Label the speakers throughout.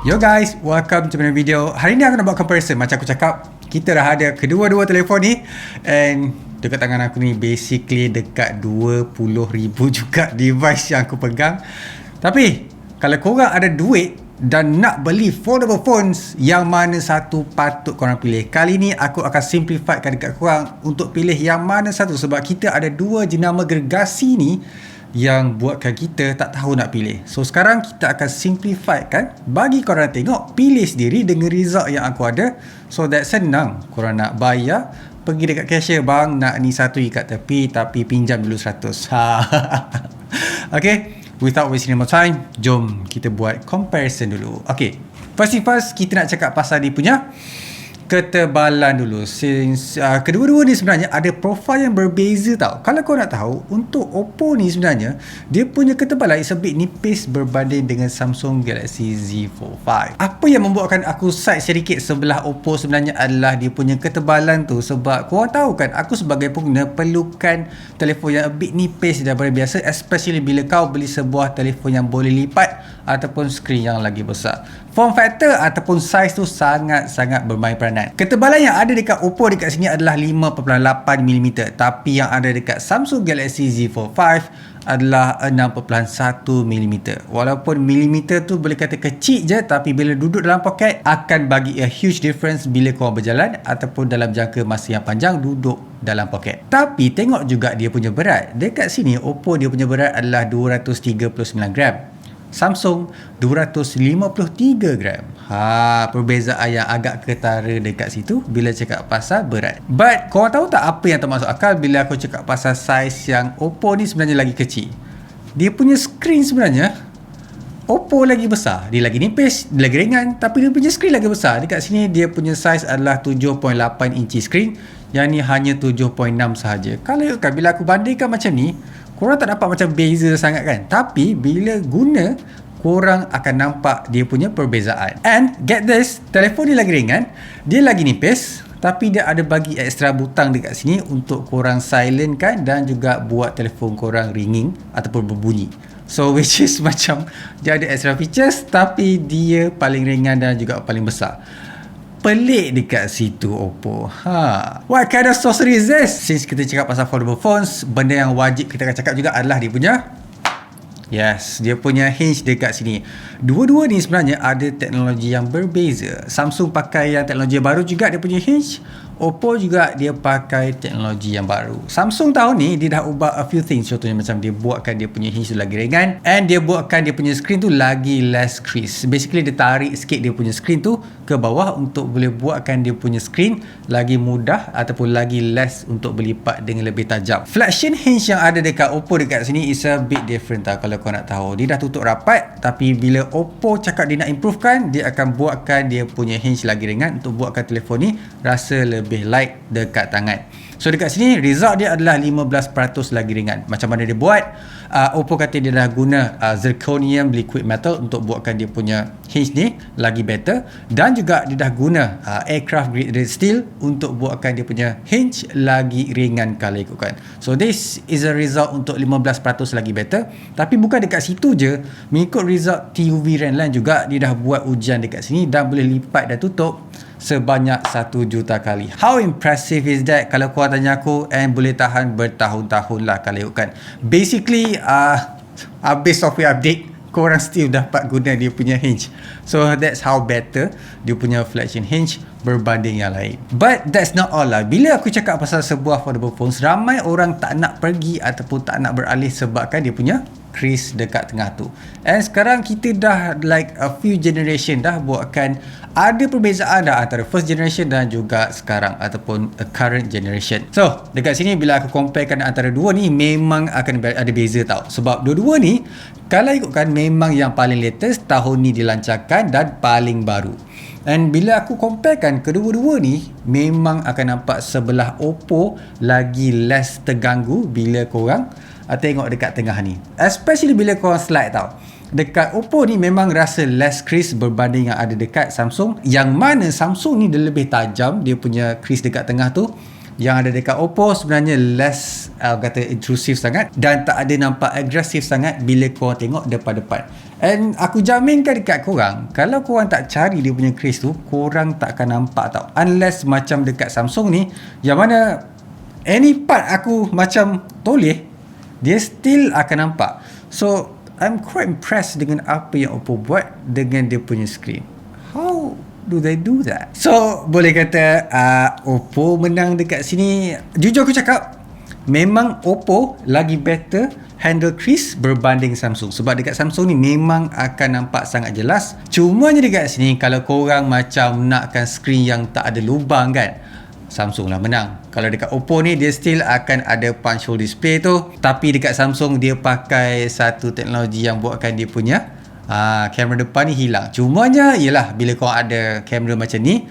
Speaker 1: Yo guys, welcome to my video. Hari ni aku nak buat comparison. Macam aku cakap, kita dah ada kedua-dua telefon ni. And dekat tangan aku ni basically dekat 20,000 juga device yang aku pegang. Tapi kalau korang ada duit dan nak beli foldable phones, yang mana satu patut korang pilih? Kali ni aku akan simplifikan dekat korang untuk pilih yang mana satu. Sebab kita ada dua jenama gergasi ni yang buatkan kita tak tahu nak pilih. So sekarang kita akan simplifikan, bagi korang tengok, pilih sendiri dengan result yang aku ada. So that senang. Korang nak bayar, pergi dekat cashier, bang nak ni satu ikat tepi tapi pinjam dulu 100. Okay, without wasting more time, jom kita buat comparison dulu. Okay, first kita nak cakap pasal dia punya ketebalan dulu. Since kedua-dua ni sebenarnya ada profil yang berbeza tau. Kalau kau nak tahu, untuk Oppo ni sebenarnya dia punya ketebalan is a bit nipis berbanding dengan Samsung Galaxy Z Fold 5. Apa yang membuatkan aku side sedikit sebelah Oppo sebenarnya adalah dia punya ketebalan tu. Sebab korang tahu kan, aku sebagai pengguna perlukan telefon yang a bit nipis daripada biasa, especially bila kau beli sebuah telefon yang boleh lipat ataupun skrin yang lagi besar. Form factor ataupun size tu sangat-sangat bermain peranan. Ketebalan yang ada dekat Oppo dekat sini adalah 5.8mm, tapi yang ada dekat Samsung Galaxy Z Fold 5 adalah 6.1mm. Walaupun milimeter tu boleh kata kecil je, tapi bila duduk dalam poket akan bagi a huge difference bila korang berjalan ataupun dalam jangka masa yang panjang duduk dalam poket. Tapi tengok juga dia punya berat. Dekat sini Oppo dia punya berat adalah 239 gram. Samsung 253 gram. Perbezaan yang agak ketara dekat situ bila cakap pasal berat. But korang tahu tak apa yang termasuk akal bila aku cakap pasal saiz yang Oppo ni sebenarnya lagi kecil? Dia punya skrin sebenarnya Oppo lagi besar. Dia lagi nipis, dia lagi ringan, tapi dia punya skrin lagi besar. Dekat sini dia punya saiz adalah 7.8 inci skrin, yang ni hanya 7.6 sahaja. Kalau bila aku bandingkan macam ni, korang tak dapat macam beza sangat kan? Tapi bila guna, korang akan nampak dia punya perbezaan. And get this, telefon ni lagi ringan, dia lagi nipis, tapi dia ada bagi extra butang dekat sini untuk korang silentkan dan juga buat telefon korang ringing ataupun berbunyi. So which is macam dia ada extra features, tapi dia paling ringan dan juga paling besar. Pelik dekat situ Oppo. What kind of sorcery is this? Since kita cakap pasal foldable phones, benda yang wajib kita akan cakap juga adalah dia punya hinge dekat sini. Dua-dua ni sebenarnya ada teknologi yang berbeza. Samsung pakai yang teknologi baru juga dia punya hinge. Oppo juga dia pakai teknologi yang baru. Samsung tahun ni dia dah ubah a few things. Contohnya macam dia buatkan dia punya hinge tu lagi ringan, and dia buatkan dia punya screen tu lagi less crease. Basically dia tarik sikit dia punya screen tu ke bawah untuk boleh buatkan dia punya screen lagi mudah ataupun lagi less untuk berlipat dengan lebih tajam. Flexion hinge yang ada dekat Oppo dekat sini is a bit different tau. Kalau kau nak tahu, dia dah tutup rapat, tapi bila Oppo cakap dia nak improvekan, dia akan buatkan dia punya hinge lagi ringan untuk buatkan telefon ni rasa lebih light dekat tangan. So dekat sini result dia adalah 15% lagi ringan. Macam mana dia buat? Oppo kata dia dah guna zirconium liquid metal untuk buatkan dia punya hinge ni lagi better, dan juga dia dah guna aircraft grade steel untuk buatkan dia punya hinge lagi ringan kalau ikutkan. So this is a result untuk 15% lagi better. Tapi bukan dekat situ je, mengikut result TUV Ren lain juga dia dah buat ujian dekat sini dan boleh lipat dan tutup sebanyak 1 juta kali. How impressive is that kalau korang tanya aku, and boleh tahan bertahun-tahun lah kalau ikutkan. Basically habis software update, korang still dapat guna dia punya hinge. So that's how better dia punya flexion hinge berbanding yang lain. But that's not all lah. Bila aku cakap pasal sebuah foldable phones, ramai orang tak nak pergi ataupun tak nak beralih sebabkan dia punya crease dekat tengah tu. And sekarang kita dah like a few generation dah buatkan ada perbezaan dah antara first generation dan juga sekarang ataupun a current generation. So dekat sini bila aku comparekan antara dua ni, memang akan ada beza tau. Sebab dua-dua ni kalau ikutkan memang yang paling latest tahun ni dilancarkan dan paling baru. And bila aku comparekan kedua-dua ni, memang akan nampak sebelah Oppo lagi less terganggu bila korang tengok dekat tengah ni. Especially bila korang slide tau. Dekat Oppo ni memang rasa less crease berbanding yang ada dekat Samsung. Yang mana Samsung ni dia lebih tajam dia punya crease dekat tengah tu. Yang ada dekat Oppo sebenarnya less kata intrusive sangat dan tak ada nampak agresif sangat bila korang tengok depan-depan. And aku jaminkan dekat korang, kalau korang tak cari dia punya case tu, korang tak akan nampak tau. Unless macam dekat Samsung ni, yang mana any part aku macam toleh, dia still akan nampak. So I'm quite impressed dengan apa yang Oppo buat dengan dia punya screen. How do they do that? So boleh kata Oppo menang dekat sini. Jujur aku cakap, memang Oppo lagi better handle crease berbanding Samsung. Sebab dekat Samsung ni memang akan nampak sangat jelas. Cumanya dekat sini, kalau korang macam nakkan screen yang tak ada lubang kan, Samsung lah menang. Kalau dekat Oppo ni, dia still akan ada punch hole display tu. Tapi dekat Samsung, dia pakai satu teknologi yang buatkan dia punya kamera depan ni hilang. Cumanya ialah bila korang ada kamera macam ni,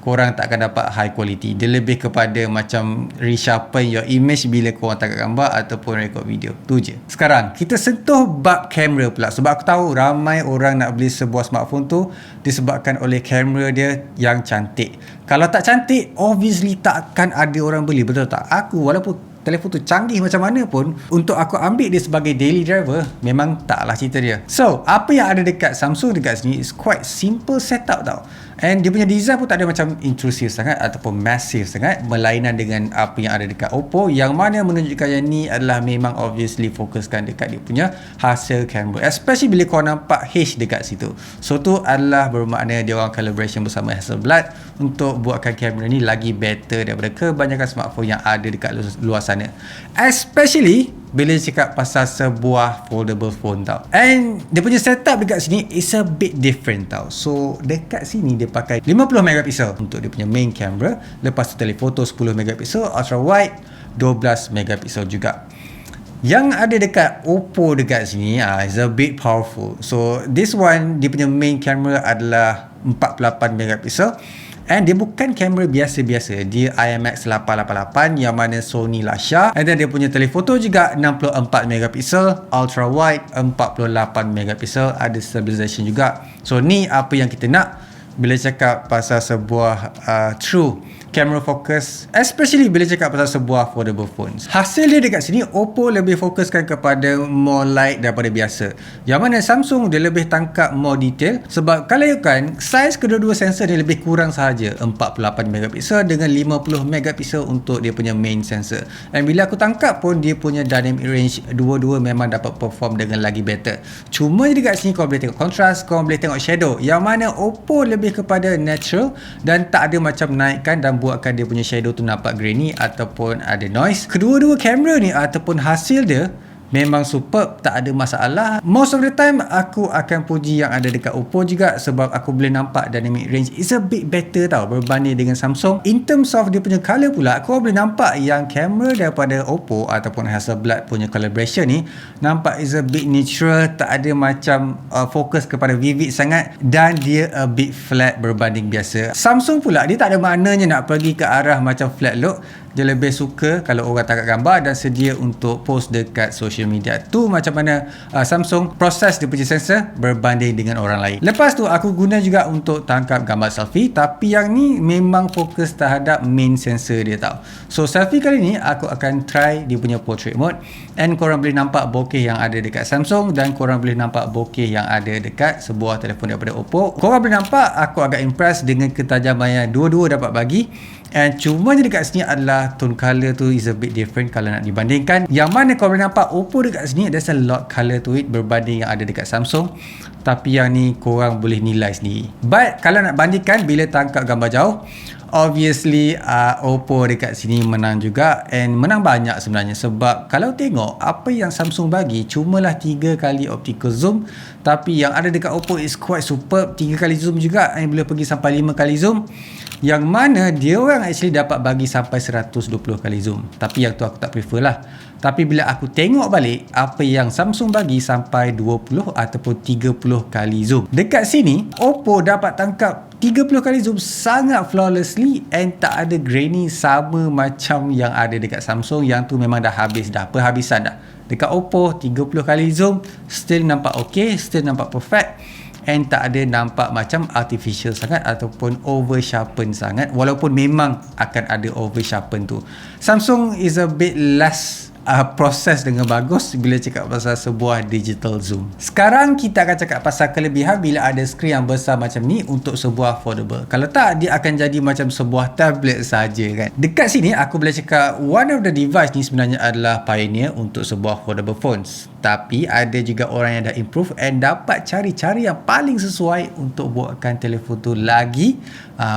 Speaker 1: korang tak akan dapat high quality. Dia lebih kepada macam resharpen your image bila korang tangkap gambar ataupun record video. Tu je. Sekarang kita sentuh bab kamera pula. Sebab aku tahu ramai orang nak beli sebuah smartphone tu disebabkan oleh kamera dia yang cantik. Kalau tak cantik, obviously tak akan ada orang beli. Betul tak? Aku walaupun telefon tu canggih macam mana pun, untuk aku ambil dia sebagai daily driver, memang taklah cerita dia. So, apa yang ada dekat Samsung dekat sini is quite simple setup tau. And dia punya design pun tak ada macam intrusive sangat ataupun massive sangat, berlainan dengan apa yang ada dekat Oppo, yang mana menunjukkan yang ni adalah memang obviously fokuskan dekat dia punya hasil kamera, especially bila kau nampak H dekat situ. So tu adalah bermakna dia orang collaboration bersama Hasselblad untuk buatkan kamera ni lagi better daripada kebanyakan smartphone yang ada dekat luar sana, especially bila cakap pasal sebuah foldable phone tau. And dia punya setup dekat sini is a bit different tau. So dekat sini dia pakai 50 megapixel untuk dia punya main camera. Lepas tu telefoto 10 megapixel, ultra wide 12 megapixel juga. Yang ada dekat Oppo dekat sini is a bit powerful. So this one, dia punya main camera adalah 48 megapixel. And dia bukan kamera biasa-biasa. Dia IMX888 yang mana Sony Lasia. And then dia punya telefoto juga 64 megapixel, ultra wide 48 megapixel, ada stabilization juga. So ni apa yang kita nak bila cakap pasal sebuah true camera focus, especially bila cakap pasal sebuah foldable phones. Hasil dia dekat sini, Oppo lebih fokuskan kepada more light daripada biasa, yang mana Samsung dia lebih tangkap more detail. Sebab kalau ikutkan saiz kedua-dua sensor dia lebih kurang sahaja, 48 megapixel dengan 50 megapixel untuk dia punya main sensor. Dan bila aku tangkap pun, dia punya dynamic range dua-dua memang dapat perform dengan lagi better. Cuma dekat sini kau boleh tengok contrast, kau boleh tengok shadow, yang mana Oppo lebih kepada natural dan tak ada macam naikkan dan buatkan dia punya shadow tu nampak grainy ataupun ada noise. Kedua-dua kamera ni ataupun hasil dia memang superb, tak ada masalah. Most of the time aku akan puji yang ada dekat Oppo juga, sebab aku boleh nampak dynamic range is a bit better tau berbanding dengan Samsung. In terms of dia punya colour pula, aku boleh nampak yang kamera daripada Oppo ataupun Hasselblad punya collaboration ni nampak is a bit natural, tak ada macam fokus kepada vivid sangat, dan dia a bit flat berbanding biasa. Samsung pula dia tak ada maknanya nak pergi ke arah macam flat look. Dia lebih suka kalau orang tangkap gambar dan sedia untuk post dekat social media. Tu macam mana Samsung proses dia punya sensor berbanding dengan orang lain. Lepas tu aku guna juga untuk tangkap gambar selfie, tapi yang ni memang fokus terhadap main sensor dia tau. So selfie kali ni aku akan try dia punya portrait mode, and korang boleh nampak bokeh yang ada dekat Samsung dan korang boleh nampak bokeh yang ada dekat sebuah telefon daripada Oppo. Korang boleh nampak aku agak impressed dengan ketajaman yang dua-dua dapat bagi. And cuma je dekat sini adalah tone color tu is a bit different kalau nak dibandingkan. Yang mana kau boleh nampak Oppo dekat sini there's a lot color to it berbanding yang ada dekat Samsung. Tapi yang ni korang boleh nilai sendiri. But kalau nak bandingkan bila tangkap gambar jauh, obviously Oppo dekat sini menang juga, and menang banyak sebenarnya. Sebab kalau tengok apa yang Samsung bagi cumalah 3 kali optical zoom, tapi yang ada dekat Oppo is quite superb, 3 kali zoom juga, and boleh pergi sampai 5 kali zoom, yang mana dia orang actually dapat bagi sampai 120 kali zoom. Tapi yang tu aku tak prefer lah. Tapi bila aku tengok balik apa yang Samsung bagi sampai 20 ataupun 30 kali zoom, dekat sini Oppo dapat tangkap 30 kali zoom sangat flawlessly, and tak ada grainy sama macam yang ada dekat Samsung. Yang tu memang dah habis dah, perhabisan dah. Dekat Oppo 30 kali zoom still nampak okay, still nampak perfect. and tak ada nampak macam artificial sangat ataupun over sharpen sangat, walaupun memang akan ada over sharpen tu. Samsung is a bit less proses dengan bagus bila cakap pasal sebuah digital zoom. Sekarang kita akan cakap pasal kelebihan bila ada skrin yang besar macam ni untuk sebuah foldable. Kalau tak, dia akan jadi macam sebuah tablet saja kan. Dekat sini aku boleh cakap one of the device ni sebenarnya adalah pioneer untuk sebuah foldable phones. Tapi ada juga orang yang dah improve and dapat cari-cari yang paling sesuai untuk buatkan telefon tu lagi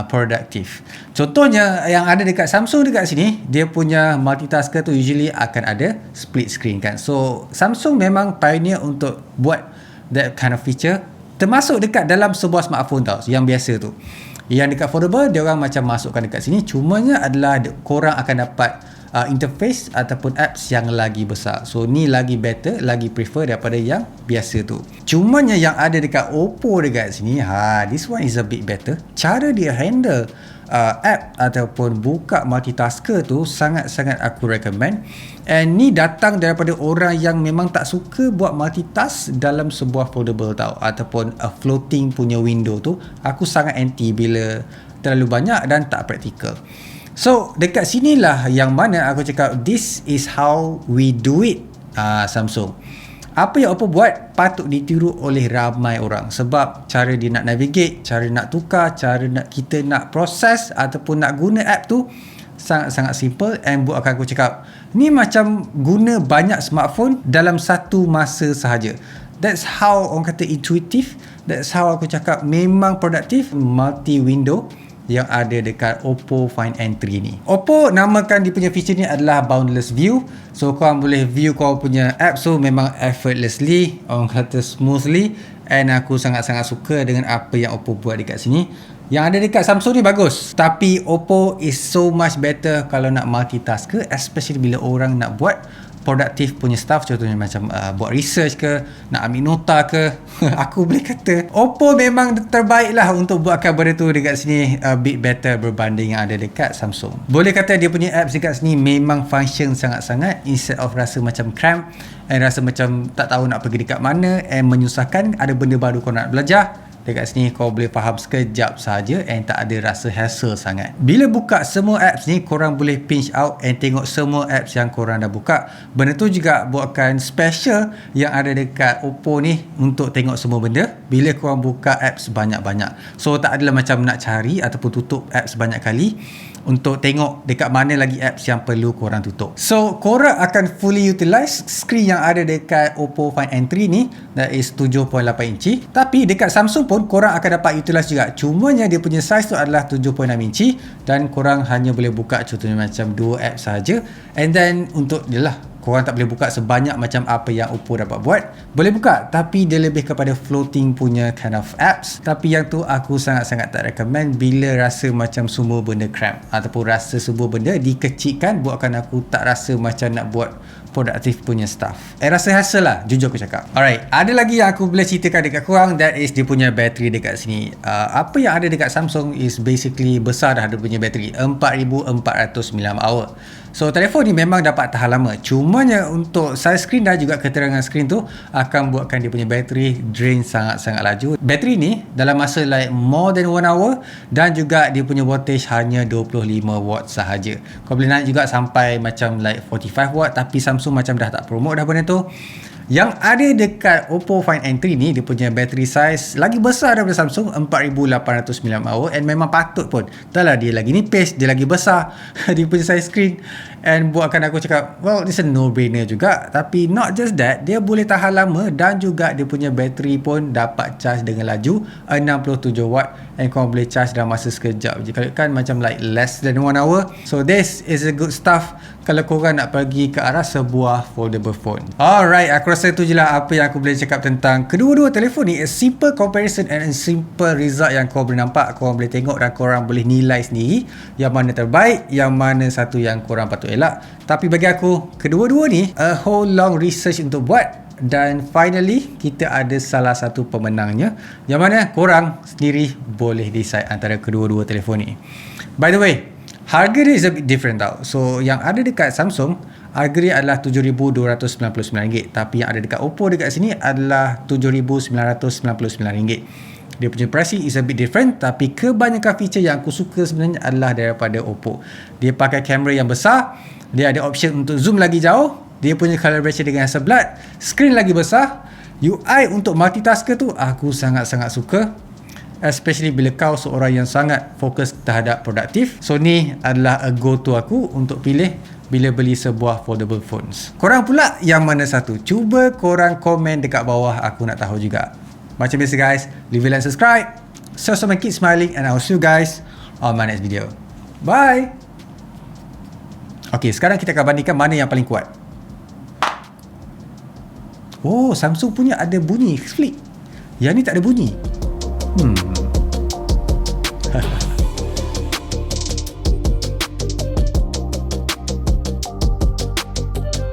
Speaker 1: produktif. Contohnya yang ada dekat Samsung dekat sini, dia punya multitasker tu usually akan ada split screen kan. So Samsung memang pioneer untuk buat that kind of feature, termasuk dekat dalam sebuah smartphone tau, yang biasa tu. Yang dekat foldable, dia orang macam masukkan dekat sini, cumanya adalah korang akan dapat interface ataupun apps yang lagi besar. So ni lagi better, lagi prefer daripada yang biasa tu. Cumanya yang ada dekat Oppo dekat sini, this one is a bit better. Cara dia handle app ataupun buka multitasker tu sangat-sangat aku recommend. And ni datang daripada orang yang memang tak suka buat multitask dalam sebuah foldable tau, ataupun a floating punya window tu. Aku sangat anti bila terlalu banyak dan tak praktikal. So dekat sinilah yang mana aku cakap this is how we do it. Samsung, apa yang Oppo buat patut ditiru oleh ramai orang, sebab cara dia nak navigate, cara nak tukar, cara nak kita nak proses ataupun nak guna app tu sangat-sangat simple, and buatkan aku cakap ni macam guna banyak smartphone dalam satu masa sahaja. That's how orang kata intuitive, that's how aku cakap memang produktif multi window yang ada dekat Oppo Find N3 ni. Oppo namakan dia punya feature ni adalah boundless view. So korang boleh view korang punya app so memang effortlessly, orang kata smoothly, and aku sangat-sangat suka dengan apa yang Oppo buat dekat sini. Yang ada dekat Samsung ni bagus, tapi Oppo is so much better kalau nak multitask ke, especially bila orang nak buat produktif punya stuff, contohnya macam buat research ke, nak ambil nota ke. Aku boleh kata Oppo memang terbaik lah untuk buatkan benda tu dekat sini, a bit better berbanding yang ada dekat Samsung. Boleh kata dia punya apps dekat sini memang function sangat-sangat, instead of rasa macam cramp and rasa macam tak tahu nak pergi dekat mana and menyusahkan. Ada benda baru kau nak belajar, dekat sini kau boleh faham sekejap saja and tak ada rasa hassle sangat. Bila buka semua apps ni, korang boleh pinch out and tengok semua apps yang korang dah buka. Benda tu juga buatkan special yang ada dekat Oppo ni untuk tengok semua benda bila korang buka apps banyak-banyak. So tak adalah macam nak cari ataupun tutup apps banyak kali untuk tengok dekat mana lagi apps yang perlu korang tutup. So korang akan fully utilize screen yang ada dekat Oppo Find N3 ni, that is 7.8 inci. Tapi dekat Samsung pun korang akan dapat utilize juga, cumanya dia punya size tu adalah 7.6 inci dan korang hanya boleh buka contohnya macam 2 apps saja. And then untuk korang tak boleh buka sebanyak macam apa yang Oppo dapat buat. Boleh buka, tapi dia lebih kepada floating punya kind of apps. Tapi yang tu aku sangat-sangat tak recommend bila rasa macam semua benda cramp ataupun rasa semua benda dikecilkan, buatkan aku tak rasa macam nak buat produktif punya stuff. Rasa hassle lah, jujur aku cakap. Alright, ada lagi yang aku boleh ceritakan dekat korang, that is dia punya bateri dekat sini. Apa yang ada dekat Samsung is basically besar dah dia punya bateri, 4400 mAh. So telefon ni memang dapat tahan lama, cumanya untuk size screen dan juga keterangan screen tu akan buatkan dia punya bateri drain sangat-sangat laju. Bateri ni dalam masa like more than 1 hour, dan juga dia punya wattage hanya 25 watt sahaja. Kau boleh naik juga sampai macam like 45 watt, tapi Samsung macam dah tak promote dah benda tu. Yang ada dekat Oppo Find N3 ni, dia punya battery size lagi besar daripada Samsung, 4800 mAh, and memang patut pun. Dah lah, dia lagi nipis, dia lagi besar dia punya size screen, and buatkan aku cakap well, it's a no-brainer juga. Tapi not just that, dia boleh tahan lama dan juga dia punya battery pun dapat charge dengan laju 67 watt, and kau boleh charge dalam masa sekejap je. Kalau kan macam like less than 1 hour. So this is a good stuff kalau korang nak pergi ke arah sebuah foldable phone. Alright, aku rasa tu je lah apa yang aku boleh cakap tentang kedua-dua telefon ni. A simple comparison and a simple result yang korang boleh nampak, korang boleh tengok dan korang boleh nilai sendiri yang mana terbaik, yang mana satu yang korang patut elak. Tapi bagi aku, kedua-dua ni a whole long research untuk buat, dan finally kita ada salah satu pemenangnya, yang mana korang sendiri boleh decide antara kedua-dua telefon ni. By the way, harga dia is a bit different tau. So yang ada dekat Samsung Harga dia adalah RM7,299, tapi yang ada dekat Oppo dekat sini adalah RM7,999. Dia punya pricing is a bit different, tapi kebanyakan feature yang aku suka sebenarnya adalah daripada Oppo. Dia pakai kamera yang besar, dia ada option untuk zoom lagi jauh, dia punya calibration dengan sebelat, screen lagi besar, UI untuk multitasker tu aku sangat-sangat suka, especially bila kau seorang yang sangat fokus terhadap produktif. So ni adalah a go-to aku untuk pilih bila beli sebuah foldable phones. Korang pula yang mana satu? Cuba korang komen dekat bawah, aku nak tahu juga. Macam biasa guys, leave a like, subscribe, so keep smiling, and I will see you guys on my next video. Bye. Okay, sekarang kita akan bandingkan mana yang paling kuat. Oh, Samsung punya ada bunyi flip. Yang ni tak ada bunyi.